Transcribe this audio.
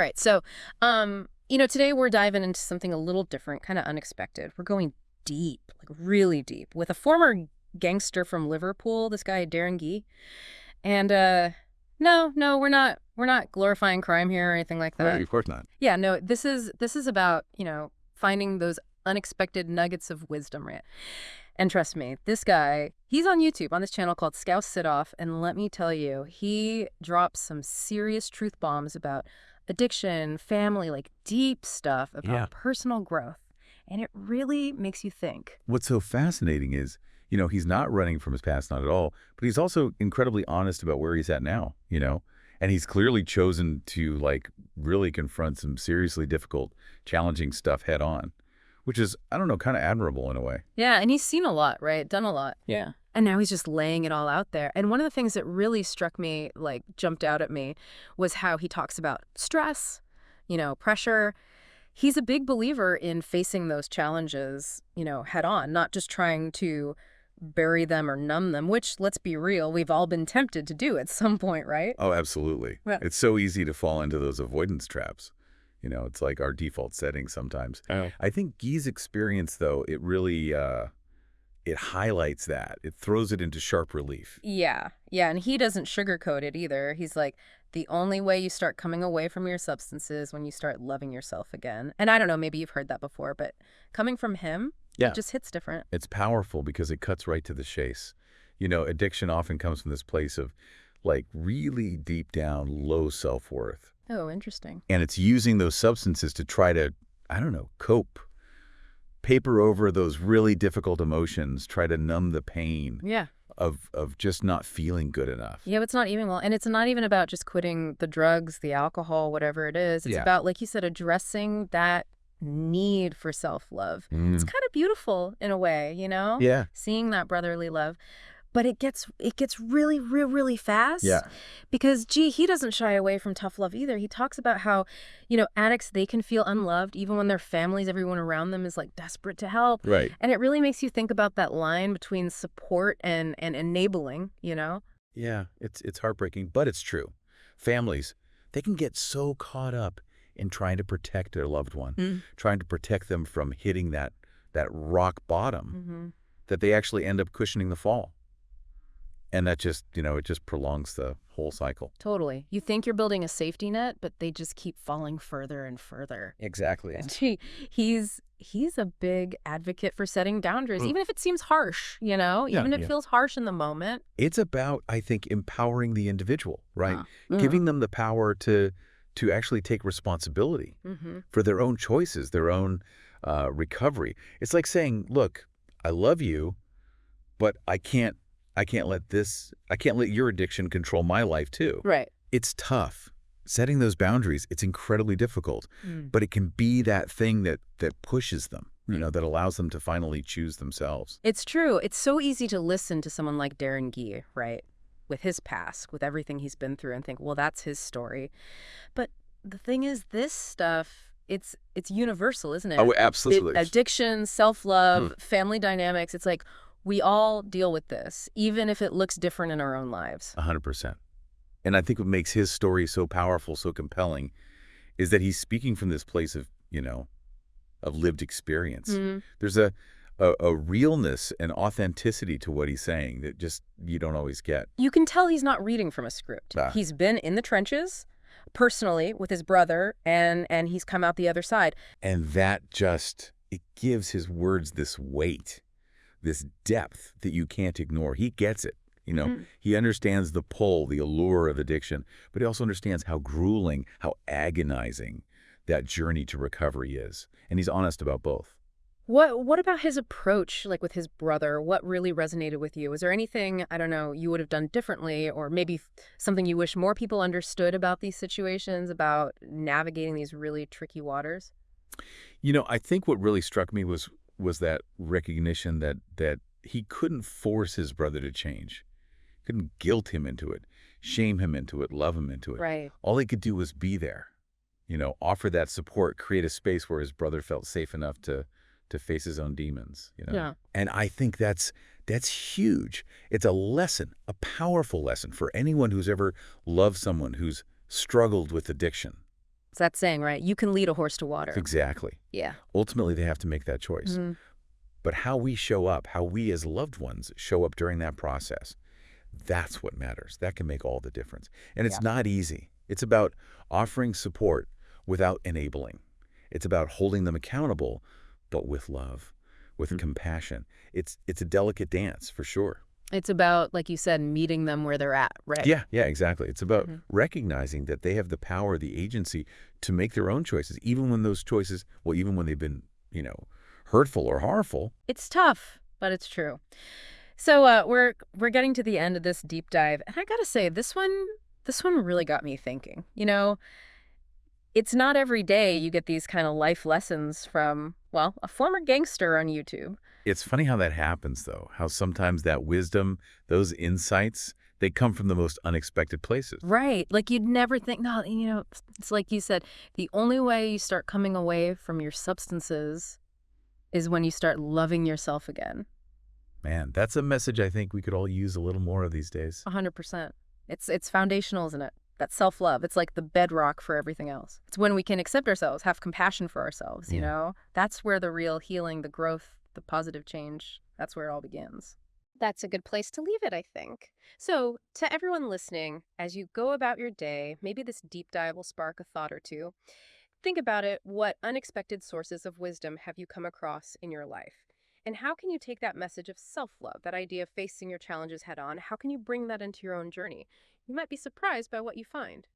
right. So, today we're diving into something a little different, kind of unexpected. We're going deep, like really deep, with a former gangster from Liverpool, this guy Darren. And no, we're not glorifying crime here or anything like Right, that. of course not. Yeah, no, this is about, finding those unexpected nuggets of wisdom, right? And trust me, this guy, he's on YouTube on this channel called Scouse Sit Off, and let me tell you, he drops some serious truth bombs about addiction, family, like deep stuff about Yeah. personal growth. And it really makes you think. What's so fascinating is, he's not running from his past, not at all, but he's also incredibly honest about where he's at now. And he's clearly chosen to, really confront some seriously difficult, challenging stuff head on, which is, I don't know, kind of admirable in a way. Yeah, and he's seen a lot, right? Done a lot. Yeah. And now he's just laying it all out there. And one of the things that really struck me, jumped out at me, was how he talks about stress, pressure. He's a big believer in facing those challenges, head on, not just trying to bury them or numb them, which, let's be real, we've all been tempted to do at some point, right? Oh, absolutely. Yeah. It's so easy to fall into those avoidance traps. It's like our default setting sometimes. Oh. I think Guy's experience, though, it really it highlights that. It throws it into sharp relief. Yeah, and he doesn't sugarcoat it either. He's like, the only way you start coming away from your substances when you start loving yourself again. And I don't know, maybe you've heard that before, but coming from him, Yeah. it just hits different. It's powerful because it cuts right to the chase. Addiction often comes from this place of, really deep down, low self-worth. Oh, interesting. And it's using those substances to try to, I don't know, cope, paper over those really difficult emotions, try to numb the pain Yeah. of just not feeling good enough. Yeah, it's not even, and it's not even about just quitting the drugs, the alcohol, whatever it is. It's Yeah. about, like you said, addressing that need for self-love. It's kind of beautiful in a way, Yeah. seeing that brotherly love. But it gets really, really fast. Yeah. Because, he doesn't shy away from tough love either. He talks about how, addicts, they can feel unloved even when their families, everyone around them is desperate to help. Right. And it really makes you think about that line between support and enabling, Yeah, it's heartbreaking, but it's true. Families, they can get so caught up in trying to protect their loved one, trying to protect them from hitting that rock bottom, that they actually end up cushioning the fall. And that just, it just prolongs the whole cycle. Totally. You think you're building a safety net, but they just keep falling further and further. Exactly. And he's a big advocate for setting boundaries, even if it seems harsh, even if it feels harsh in the moment. It's about, I think, empowering the individual, right? Uh-huh. Giving them the power to actually take responsibility for their own choices, their own recovery. It's like saying, look, I love you, but I can't let your addiction control my life too. Right. It's tough. Setting those boundaries, it's incredibly difficult, but it can be that thing that pushes them, that allows them to finally choose themselves. It's true. It's so easy to listen to someone like Darren, right? With his past, with everything he's been through, and think, well, that's his story. But the thing is, this stuff, it's universal, isn't it? Oh, absolutely. Addiction, self-love, family dynamics. It's like, we all deal with this, even if it looks different in our own lives. 100%. And I think what makes his story so powerful, so compelling, is that he's speaking from this place of, of lived experience. There's a realness and authenticity to what he's saying that just you don't always get. You can tell he's not reading from a script. He's been in the trenches personally with his brother, and he's come out the other side. And that just, it gives his words this weight, this depth that you can't ignore. He gets it. He understands the pull, the allure of addiction, but he also understands how grueling, how agonizing that journey to recovery is. And he's honest about both. What about his approach, with his brother? What really resonated with you? Was there anything, I don't know, you would have done differently, or maybe something you wish more people understood about these situations, about navigating these really tricky waters? I think what really struck me was that recognition that he couldn't force his brother to change. Couldn't guilt him into it, shame him into it, love him into it. Right. All he could do was be there, offer that support, create a space where his brother felt safe enough to face his own demons. Yeah. And I think that's huge. It's a lesson, a powerful lesson for anyone who's ever loved someone who's struggled with addiction. It's that saying, right? You can lead a horse to water. Exactly. Yeah. Ultimately, they have to make that choice. Hmm. But how we show up, how we as loved ones show up during that process, that's what matters. That can make all the difference. And it's Yeah. not easy. It's about offering support without enabling. It's about holding them accountable, but with love, with compassion. It's a delicate dance, for sure. It's about, like you said, meeting them where they're at, right? Yeah, exactly. It's about Mhm. recognizing that they have the power, the agency to make their own choices, even when those choices, well, even when they've been, hurtful or harmful. It's tough, but it's true. So we're getting to the end of this deep dive, and I gotta say, this one really got me thinking. It's not every day you get these kind of life lessons from, well, a former gangster on YouTube. It's funny how that happens, though, how sometimes that wisdom, those insights, they come from the most unexpected places. Right. Like you'd never think, no, it's like you said, the only way you start coming away from your substances is when you start loving yourself again. Man, that's a message I think we could all use a little more of these days. 100%. It's foundational, isn't it? That self-love. It's like the bedrock for everything else. It's when we can accept ourselves, have compassion for ourselves, you Yeah. know? That's where the real healing, the growth, the positive change, that's where it all begins. That's a good place to leave it, I think. So, to everyone listening, as you go about your day, maybe this deep dive will spark a thought or two. Think about it. What unexpected sources of wisdom have you come across in your life? And how can you take that message of self-love, that idea of facing your challenges head on, how can you bring that into your own journey? You might be surprised by what you find.